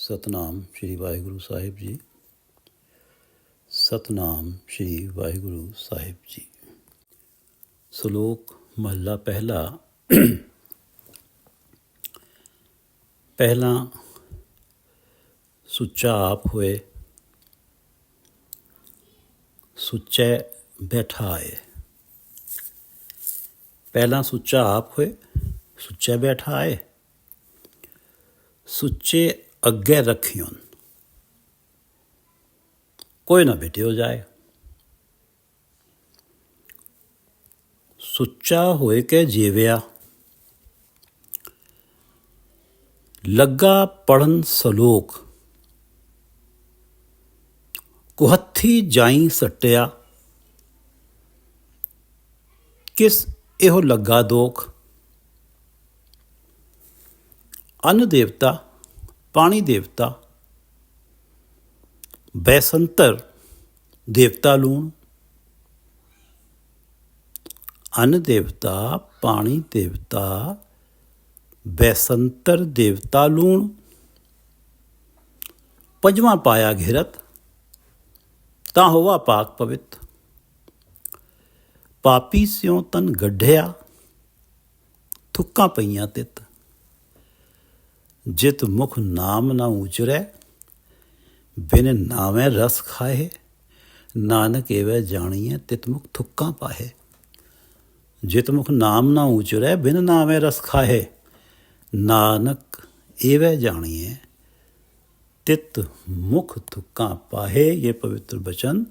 ਸਤਨਾਮ ਸ਼੍ਰੀ ਵਾਹਿਗੁਰੂ ਸਾਹਿਬ ਜੀ। ਸਤਨਾਮ ਸ਼੍ਰੀ ਵਾਹਿਗੁਰੂ ਸਾਹਿਬ ਜੀ। ਸ਼ਲੋਕ ਮਹੱਲਾ ਪਹਿਲਾ। ਪਹਿਲਾਂ ਸੁੱਚਾ ਆਪ ਹੋਏ, ਸੁੱਚੇ ਬੈਠਾਏ। ਪਹਿਲਾਂ ਸੁੱਚਾ ਆਪ ਹੋਏ, ਸੁੱਚੇ ਬੈਠਾਏ। ਸੁੱਚੇ ਅੱਗੇ ਰੱਖਿਓਨ, ਕੋਈ ਨਾ ਬੈਠਿਓ ਜਾਏ। ਸੁੱਚਾ ਹੋਏ ਕੇ ਜੀਵਿਆ, ਲੱਗਾ ਪੜਨ ਸਲੋਕ। ਕੁਹੱਥੀ ਜਾਈ ਸੱਟਿਆ, ਕਿਸ ਇਹੋ ਲੱਗਾ ਦੋਖ। ਅੰਨ ਦੇਵਤਾ, ਪਾਣੀ ਦੇਵਤਾ, ਬੈਸੰਤਰ ਦੇਵਤਾ ਲੂਣ। ਅੰਨ ਦੇਵਤਾ, ਪਾਣੀ ਦੇਵਤਾ, ਬੈਸੰਤਰ ਦੇਵਤਾ ਲੂਣ। ਪੰਜਵਾਂ ਪਾਇਆ ਘਿਰਤ, ਤਾਂ ਹੋਵਾ ਪਾਕ ਪਵਿੱਤ। ਪਾਪੀ ਸਿਉ ਤਨ ਗੱਢਿਆ, ਥੁੱਕਾਂ ਪਈਆਂ ਤਿਤ। ਜਿਤ ਮੁਖ ਨਾਮ ਨਾ ਉਚਰੈ, ਬਿਨ ਨਾਵੇਂ ਰਸ ਖਾਏ। ਨਾਨਕ ਏਵੈ ਜਾਣੀਐ, ਤਿਤ ਮੁਖ ਥੁੱਕਾਂ ਪਾਹੇ। ਜਿਤ ਮੁਖ ਨਾਮ ਨਾ ਉਚਰੈ, ਬਿਨ ਨਾਵੇਂ ਰਸ ਖਾਏ। ਨਾਨਕ ਏਵੈ ਜਾਣੀਐ, तित मुख थुक्का पाहे। ये पवित्र वचन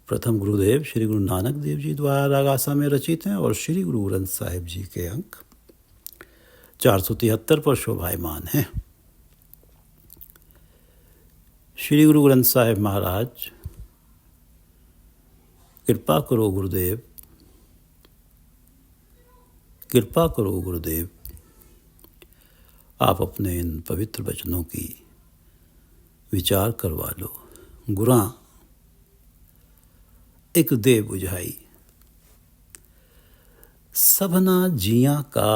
प्रथम गुरुदेव श्री गुरु नानक देव जी द्वारा राग आसा में रचित हैं और श्री गुरु ग्रंथ साहिब जी के अंक 473 पर शोभायमान हैं। श्री गुरु ग्रंथ साहिब महाराज, कृपा करो गुरुदेव, कृपा करो गुरुदेव। आप अपने इन पवित्र वचनों की विचार करवा लो। गुरां एक दे बुझाई, सबना जियां का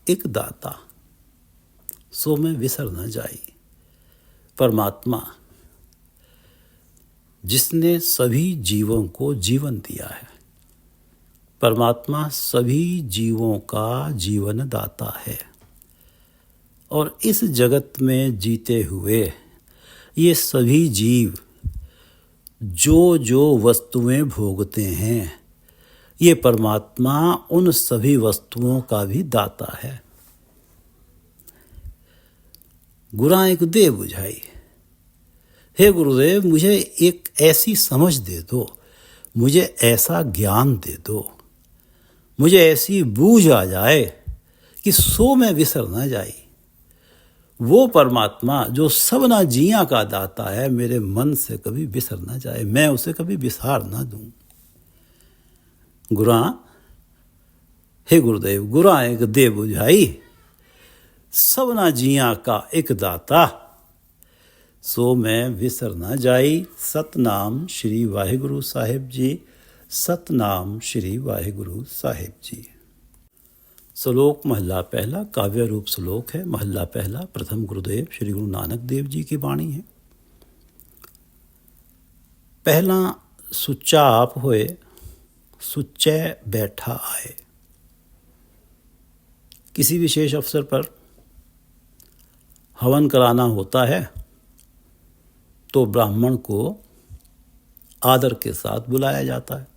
एक दाता। सो में विसर न जाई। परमात्मा जिसने सभी जीवों को जीवन दिया है, परमात्मा सभी जीवों का जीवन दाता है। और इस जगत में जीते हुए ये सभी जीव जो जो वस्तुएं भोगते हैं, ये परमात्मा उन सभी वस्तुओं का भी दाता है। गुरां एक दे बुझाई, हे गुरुदेव मुझे एक ऐसी समझ दे दो, मुझे ऐसा ज्ञान दे दो, मुझे ऐसी बूझ आ जाए कि सो मैं विसर न जाई। वो परमात्मा जो सबना जियां का दाता है, मेरे मन से कभी बिसर न जाए, मैं उसे कभी बिसार न दूं। गुरां, हे गुरुदेव, गुरां एक दे बुझाई, सबना जियां का एक दाता। सो मैं विसर न जाई। सतनाम श्री वाहिगुरु साहिब जी। सतनाम श्री वाहिगुरु साहिब जी। श्लोक महला पहला, काव्य रूप श्लोक है। महला पहला प्रथम गुरुदेव श्री गुरु नानक देव जी की वाणी है। पहला सुच्चा आप होए, सुच्चे बैठा आए। किसी विशेष अवसर पर हवन कराना होता है तो ब्राह्मण को आदर के साथ बुलाया जाता है।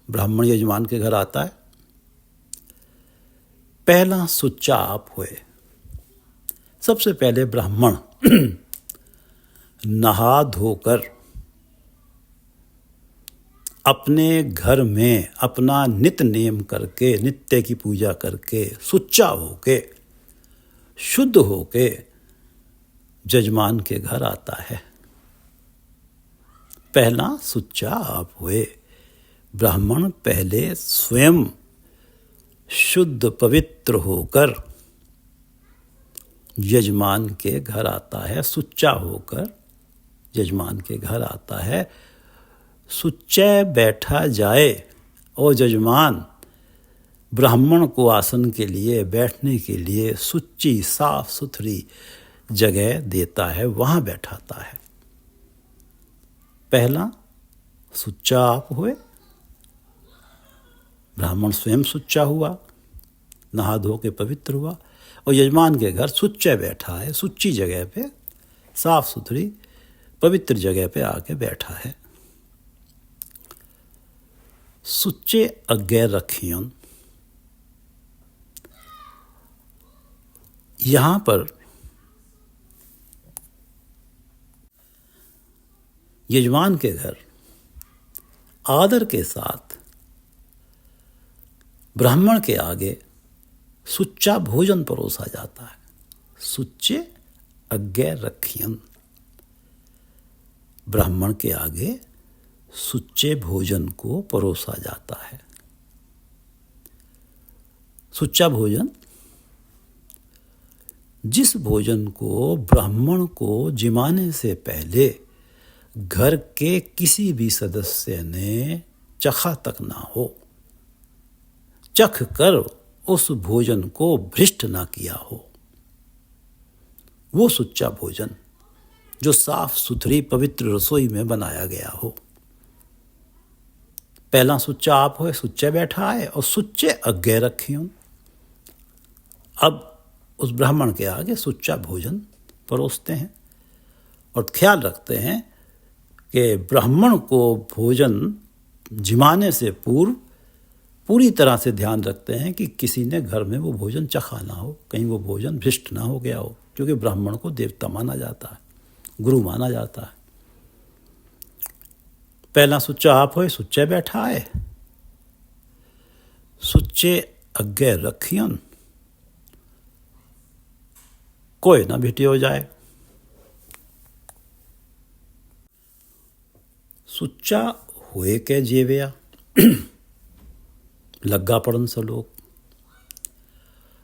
ब्राह्मण यजमान के घर आता है। पहला सुच्चा आप होए। सबसे पहले ब्राह्मण नहा धोकर अपने घर में अपना नित्य नेम करके, नित्य की पूजा करके, सुच्चा होके, शुद्ध होके जजमान के घर आता है। पहला सुच्चा आप हुए। ब्राह्मण पहले स्वयं शुद्ध पवित्र होकर यजमान के घर आता है, सुच्चा होकर यजमान के घर आता है। सुच्चे बैठा जाए और यजमान ब्राह्मण को आसन के लिए, बैठने के लिए सुच्ची साफ सुथरी जगह देता है, वहाँ बैठाता है। पहला सुच्चा आप हुए, ब्राह्मण स्वयं सुच्चा हुआ, नहा धो के पवित्र हुआ, और यजमान के घर सुच्चा बैठा है, सुच्ची जगह पे, साफ सुथरी पवित्र जगह पे आके बैठा है। सुच्चे अज्ञे रखियन, यहां पर यजमान के घर आदर के साथ ब्राह्मण के आगे सुच्चा भोजन परोसा जाता है। सुच्चे अज्ञे रखियन, ब्राह्मण के आगे सुच्चे भोजन को परोसा जाता है। सुच्चा भोजन, जिस भोजन को ब्राह्मण को जिमाने से पहले घर के किसी भी सदस्य ने चखा तक ना हो, चख कर उस भोजन को भ्रष्ट ना किया हो, वो सुच्चा भोजन जो साफ सुथरी पवित्र रसोई में बनाया गया हो। पहला सुच्चा आप हो, सुच्चे बैठा है, और सुच्चे अज्ञे रखियों, अब उस ब्राह्मण के आगे सुच्चा भोजन परोसते हैं और ख्याल रखते हैं कि ब्राह्मण को भोजन जिमाने से पूर्व पूरी तरह से ध्यान रखते हैं कि किसी ने घर में वो भोजन चखा ना हो, कहीं वो भोजन भ्रष्ट ना हो गया हो, क्योंकि ब्राह्मण को देवता माना जाता है, गुरु माना जाता है। पहला सुच्चा आप हो, सुच्चे बैठा है, सुच्चे अज्ञे रखियन, कोई ना भिटियो जाए। सुच्चा हुए के जेवया लग्गा पड़न सलोक,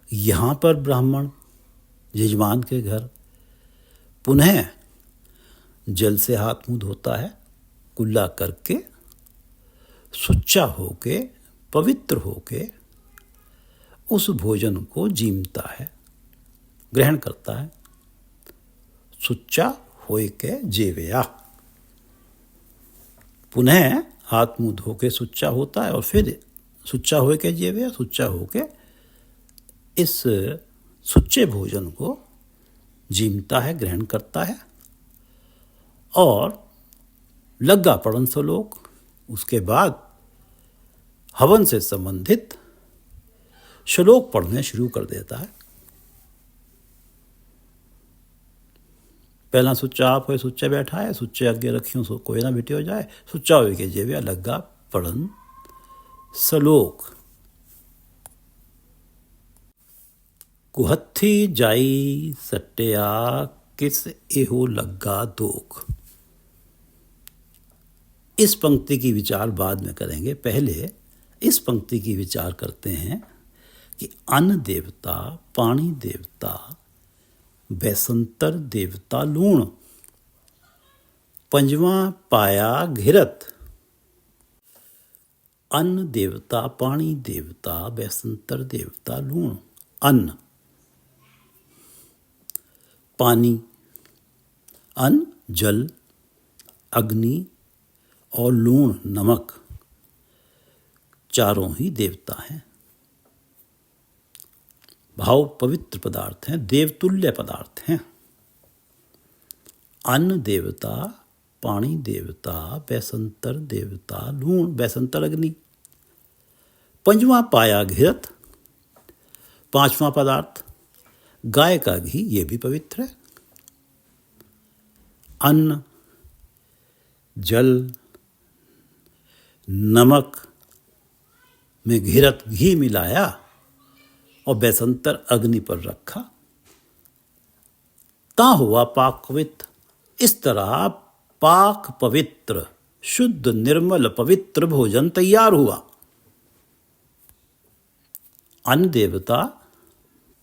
यहाँ पर ब्राह्मण यजमान के घर पुनः जल से हाथ मुंह धोता है, कुल्ला करके सुच्चा होके पवित्र होके उस भोजन को जीमता है, ग्रहण करता है। सुच्चा होए के जेवया, पुनः हाथ मुंह धो के सुच्चा होता है और फिर सुच्चा होए के जेवया, सुच्चा होके इस सुच्चे भोजन को जीमता है, ग्रहण करता है। और लग्गा पड़न सलोक, उसके बाद हवन से संबंधित श्लोक पढ़ने शुरू कर देता है। पहला सुच्चा आप हो, सुच्चे बैठा है, सुच्चे अज्ञे रखियों, सो कोई ना भिटी हो जाए, सुच्चा हो के जेवया लग्गा पड़न सलोक। कुहत्थी जाई सट्टिया किस एहो लग्गा दोख। इस पंक्ति की विचार बाद में करेंगे, पहले इस पंक्ति की विचार करते हैं कि अन्न देवता, पानी देवता, बैसंतर देवता लूण, पंजवा पाया घिरत। अन्न देवता, पानी देवता, बैसंतर देवता लूण। अन्न पानी, अन्न जल, अग्नि और लूण नमक, चारों ही देवता हैं, भाव पवित्र पदार्थ हैं, देवतुल्य पदार्थ हैं। अन्न देवता, पानी देवता, बैसंतर देवता लूण, बैसंतर अग्नि। पंजवा पाया घिरत, पांचवा पदार्थ गाय का घी, ये भी पवित्र है। अन्न, जल, नमक में घिरत घी मिलाया और बैसंतर अग्नि पर रखा, ता हुआ पाक पवित्र। इस तरह पाक पवित्र, शुद्ध निर्मल पवित्र भोजन तैयार हुआ। अन्न देवता,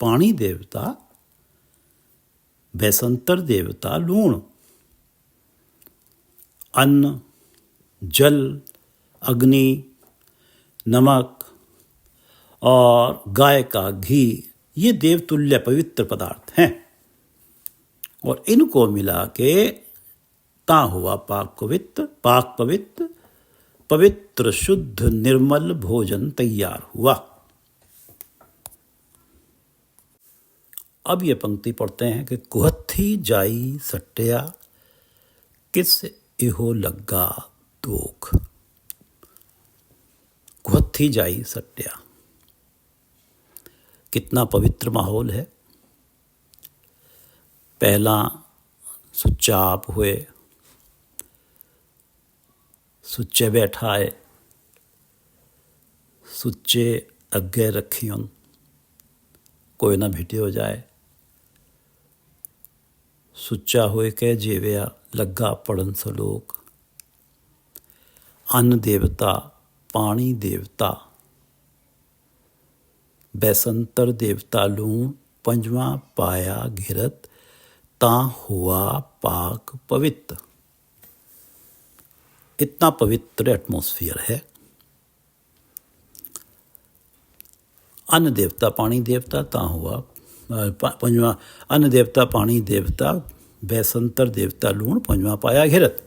पानी देवता, बैसंतर देवता लूण। अन्न, जल, अग्नि, नमक और गाय का घी, ये देवतुल्य पवित्र पदार्थ हैं। और इनको मिला के ता हुआ पाक पवित्र पवित्र शुद्ध निर्मल भोजन तैयार हुआ। अब ये पंक्ति पढ़ते हैं कि कुहत्थी जाई सट्टिया किस इहो लग्गा दोख। कुहत्थी जाई सट्टिया, कितना पवित्र माहौल है। पहला सुच्चा आप हुए, सुच्चे बैठाए, सुच्चे अग्गे रखियों, कोई ना भिटे हो जाए। सुच्चा होए के जेविया लग्गा पड़न सलोक। अन्न देवता, पानी देवता, बैसंतर देवता लूण, पंजवा पाया घिरत ता हुआ पाक पवित्र। इतना पवित्र एटमॉस्फियर है। अन्न देवता, पानी देवता, ता हुआ पंजवा, अन्न देवता, पानी देवता, बैसंतर देवता लूण, पंजवा पाया घिरत।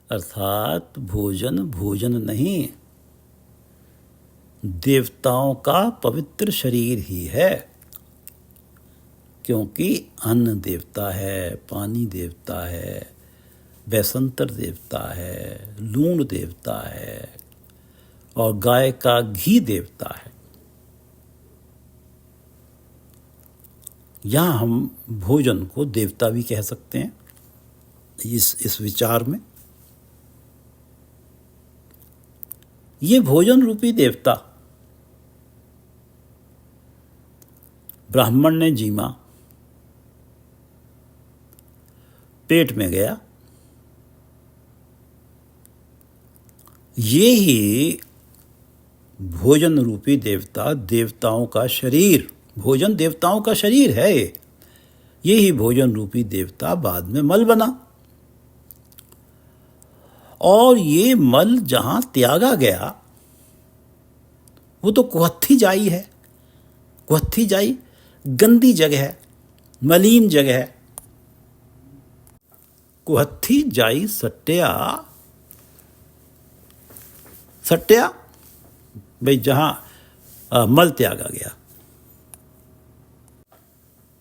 अर्थात भोजन नहीं, देवताओं का पवित्र शरीर ही है। क्योंकि अन्न देवता है, पानी देवता है, बैसंतर देवता है, लूण देवता है और गाय का घी देवता है। यहाँ हम भोजन को देवता भी कह सकते हैं इस विचार में। ये भोजन रूपी देवता ब्राह्मण ने जीमा, पेट में गया, ये ही भोजन रूपी देवता, देवताओं का शरीर, भोजन देवताओं का शरीर है। ये ही भोजन रूपी देवता बाद में मल बना। और ये मल जहां त्यागा गया वो तो कुहत्थी जाई है। कुहत्थी जाई गंदी जगह है, मलिन जगह है। कुहत्थी जाई सट्टिया, सट्टिया भाई जहां मल त्यागा गया।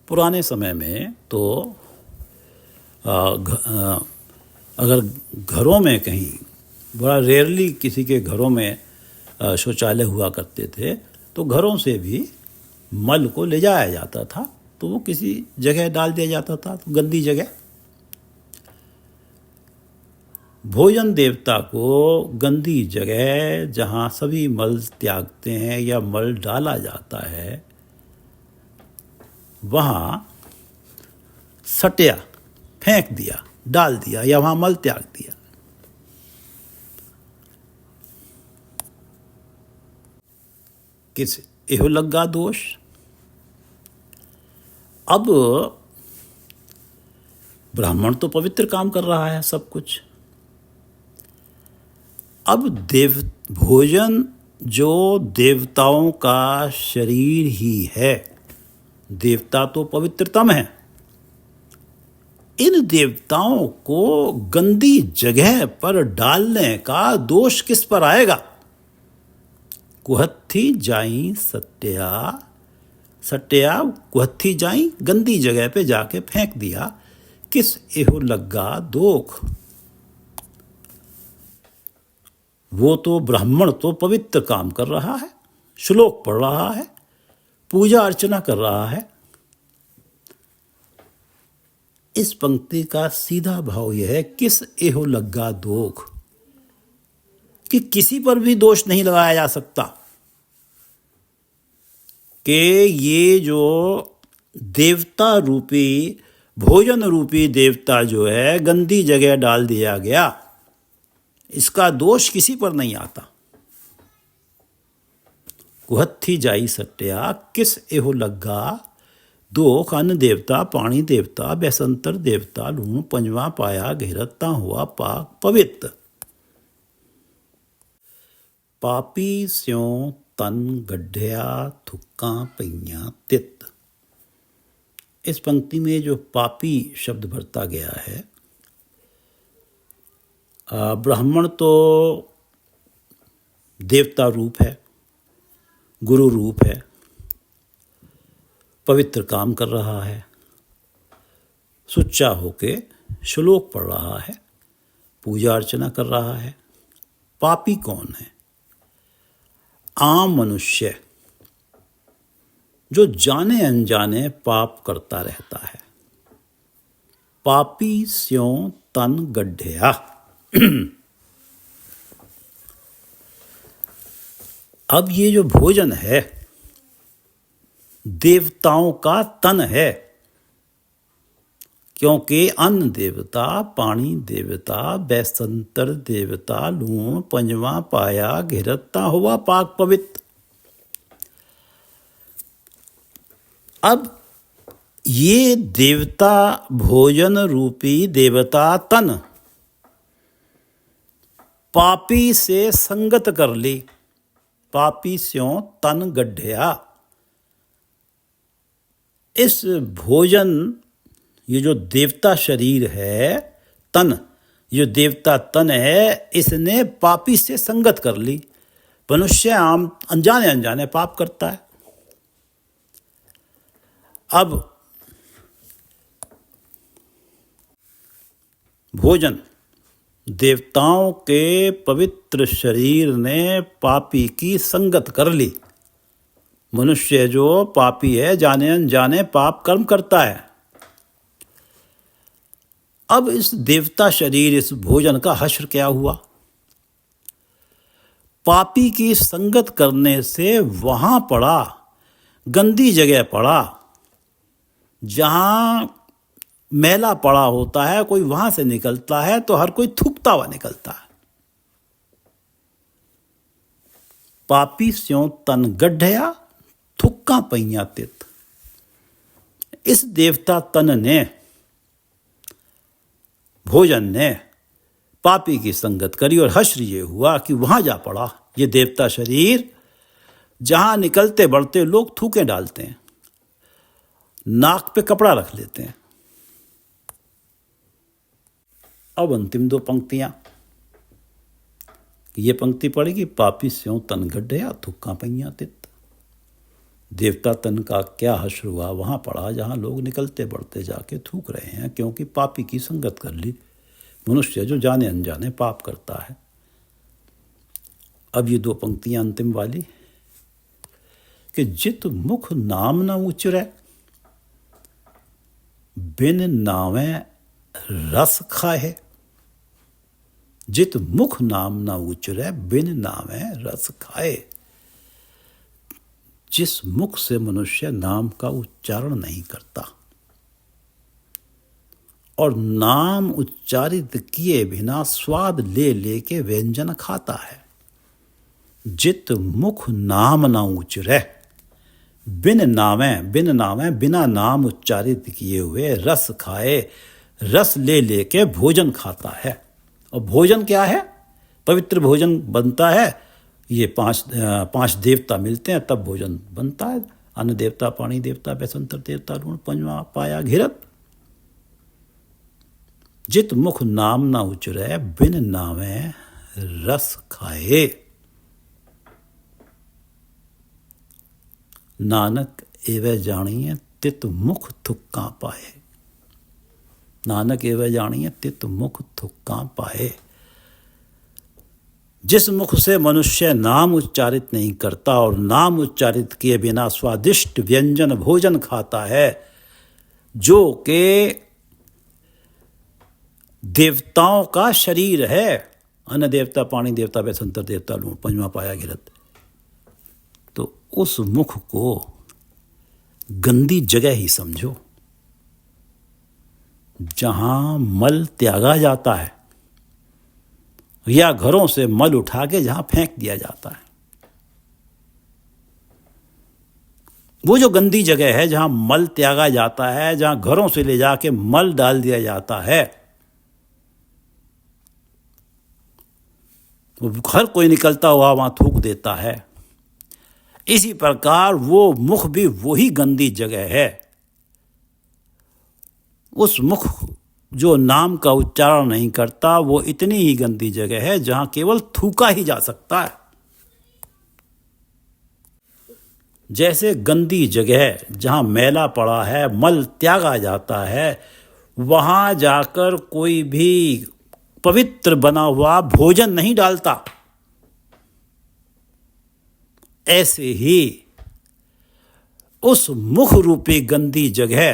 पुराने समय में तो अगर घरों में कहीं, बड़ा रेयरली किसी के घरों में शौचालय हुआ करते थे, तो घरों से भी मल को ले जाया जाता था, तो वो किसी जगह डाल दिया जाता था, तो गंदी जगह। भोजन देवता को गंदी जगह जहाँ सभी मल त्यागते हैं या मल डाला जाता है, वहाँ सटिया, फेंक दिया, डाल दिया या वहाँ मल त्याग दिया। किस एहो लग्गा दोष। अब ब्राह्मण तो पवित्र काम कर रहा है सब कुछ। अब भोजन जो देवताओं का शरीर ही है, देवता तो पवित्रतम है, इन देवताओं को गंदी जगह पर डालने का दोष किस पर आएगा। कुहत्थी जाई सट्टिया, सट्टिया कुहत्थी जाई, गंदी जगह पे जाके फेंक दिया। किस एहो लग्गा दोख। वो तो ब्राह्मण तो पवित्र काम कर रहा है, श्लोक पढ़ रहा है, पूजा अर्चना कर रहा है। इस पंक्ति का सीधा भाव यह है, किस एहो लग्गा दोख, कि किसी पर भी दोष नहीं लगाया जा सकता कि ये जो देवता रूपी, भोजन रूपी देवता जो है गंदी जगह डाल दिया गया, इसका दोष किसी पर नहीं आता। कुहत्थी जाई सट्टिया किस एहो लग्गा दोख। अन्न देवता, पानी देवता, बैसंतर देवता लूण, पंजवा पाया घेरता हुआ पाक पवित्र। पापी स्यों तन गड्ढिया थुक्कां पईयां तित। इस पंक्ति में जो पापी शब्द बरता गया है, ब्राह्मण तो देवता रूप है, गुरु रूप है, पवित्र काम कर रहा है, सुच्चा होके श्लोक पढ़ रहा है, पूजा अर्चना कर रहा है। पापी कौन है? आम मनुष्य जो जाने अनजाने पाप करता रहता है। पापी स्यों तन गड्ढिया। अब ये जो भोजन है देवताओं का तन है, क्योंकि अन्न देवता, पानी देवता, बैसंतर देवता, लूण पंजवा पाया घिरता हुआ पाक पवित्र। अब ये देवता भोजन रूपी देवता तन पापी से संगत कर ली। पापी स्यों तन गड्ढिया। इस भोजन, ये जो देवता शरीर है, तन, जो देवता तन है, इसने पापी से संगत कर ली। मनुष्य आम अनजाने अनजाने पाप करता है। अब भोजन देवताओं के पवित्र शरीर ने पापी की संगत कर ली। मनुष्य जो पापी है, जाने अनजाने पाप कर्म करता है। अब इस देवता शरीर, इस भोजन का हश्र क्या हुआ? पापी की संगत करने से वहां पड़ा, गंदी जगह पड़ा, जहां मैला पड़ा होता है, कोई वहां से निकलता है तो हर कोई थूकता हुआ निकलता है। पापी स्यों तन गड्ढिया थुक्कां पईयां तित। इस देवता तन ने, भोजन ने पापी की संगत करी और हश्र ये हुआ कि वहां जा पड़ा ये देवता शरीर, जहां निकलते बढ़ते लोग थूके डालते हैं, नाक पे कपड़ा रख लेते हैं। अब अंतिम दो पंक्तियां, ये पंक्ति पड़ेगी, पापी स्यों तन गड्ढिया थुक्कां पईयां तित। देवता तन का क्या हश्र हुआ? वहां पड़ा जहां लोग निकलते बढ़ते जाके थूक रहे हैं, क्योंकि पापी की संगत कर ली। मनुष्य जो जाने अनजाने पाप करता है। अब ये दो पंक्तियां अंतिम वाली, कि जित मुख नाम न उचरै, बिन नावे रस खाए। जित मुख नाम न उचरै, बिन नावे रस खाए। जिस मुख से मनुष्य नाम का उच्चारण नहीं करता और नाम उच्चारित किए बिना स्वाद ले लेके व्यंजन खाता है। जित मुख नाम न उचरै, बिन नामे बिना नाम उच्चारित किए हुए रस खाए, रस ले लेके भोजन खाता है। और भोजन क्या है? पवित्र भोजन बनता है। ये पांच देवता मिलते हैं तब भोजन बनता है। अन्न देवता, पानी देवता, बैसंतर देवता, लूण पंजवा पाया घिरत। जित मुख नाम ना उचरै, बिन नामे रस खाए। नानक एवं जानिए तित मुख थुक्कां पाए। नानक एवं जानिए तित मुख थुक्कां पाए। जिस मुख से मनुष्य नाम उच्चारित नहीं करता और नाम उच्चारित किए बिना स्वादिष्ट व्यंजन भोजन खाता है, जो कि देवताओं का शरीर है, अन्न देवता, पानी देवता, बैसंतर देवता, लूण पंजवा पाया घिरत, तो उस मुख को गंदी जगह ही समझो, जहां मल त्यागा जाता है या घरों से मल उठा के जहां फेंक दिया जाता है। वो जो गंदी जगह है जहां मल त्यागा जाता है, जहां घरों से ले जाके मल डाल दिया जाता है, हर कोई निकलता हुआ वहाँ थूक देता है। इसी प्रकार वो मुख भी वही गंदी जगह है। उस मुख जो नाम का उच्चारण नहीं करता वो इतनी ही गंदी जगह है जहाँ केवल थूका ही जा सकता है। जैसे गंदी जगह जहाँ मैला पड़ा है, मल त्यागा जाता है, वहाँ जाकर कोई भी पवित्र बना हुआ भोजन नहीं डालता, ऐसे ही उस मुख रूपी गंदी जगह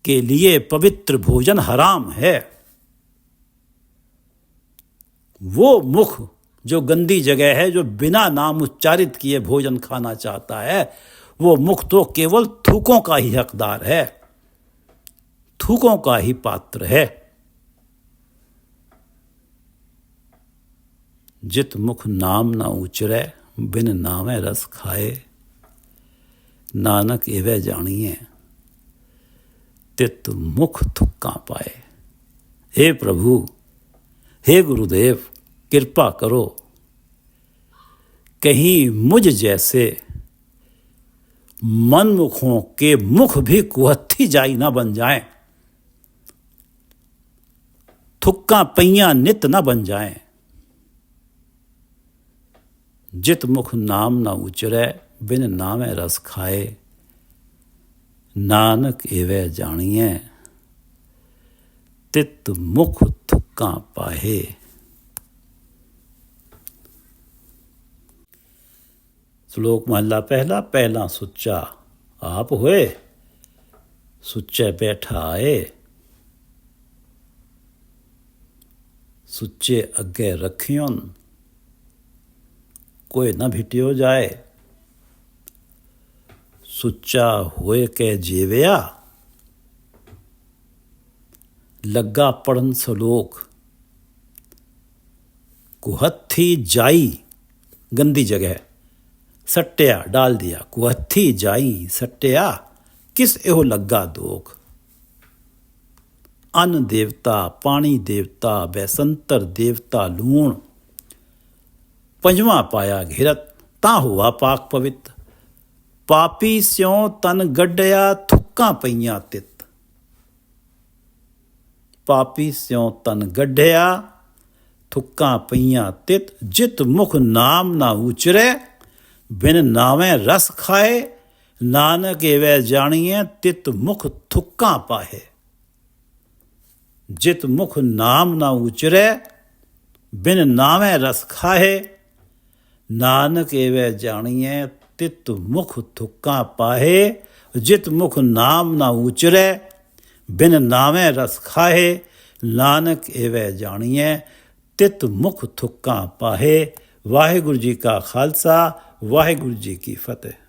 के लिए पवित्र भोजन हराम है। वो मुख जो गंदी जगह है, जो बिना नाम उच्चारित किए भोजन खाना चाहता है, वो मुख तो केवल थूकों का ही हकदार है, थूकों का ही पात्र है। जित मुख नाम न उचरै, बिन नामे रस खाए, नानक एवै जानिए, तित मुख थुक्का पाए। हे प्रभु, हे गुरुदेव, कृपा करो, कहीं मुझ जैसे मनमुखों के मुख भी कुहत्थी जाई ना बन जाएं, थुक्का पैया नित न बन जाएं। जित मुख नाम न उचरै, बिन नामे रस खाए, नानक एवै जानिए, तित मुख थुक्का पाहे। श्लोक महला पहला। पहला सुच्चा आप होए, सुच्चे बैठा आए, सुच्चे अगे रखियोन, कोई न भिटियो जाए। सुच्चा होए के जीवया, लग्गा पढ़न सलोक, कुहत्थी जाई गंदी जगह, सट्टिया डाल दिया, कुहत्थी जाई सट्टिया, किस एहो लग्गा दोख। अन्न देवता, पानी देवता, बैसंतर देवता लूण, पंजवा पाया घिरत, ता हुआ पाक पवित्र। पापी स्यों तन गड्ढया, थुक्का पईया तित। पापी स्यों तन गड्ढया, थुक्का पईया तित। जित मुख नाम ना उचरै, बिन नामे रस खाए, नानक एवै जानिए, तित मुख थुक्का पाहे। जित मुख नाम ना उचरै, बिन नामे रस खाए, नानक एवै जानिए, तित मुख थुक्का पाहे। जित मुख नाम ना उचरै, बिन नामे रस खाए, नानक एवै जानिए, तित मुख थुक्का पाहे। वाहिगुरु जी का खालसा, वाहिगुरु जी की फतेह।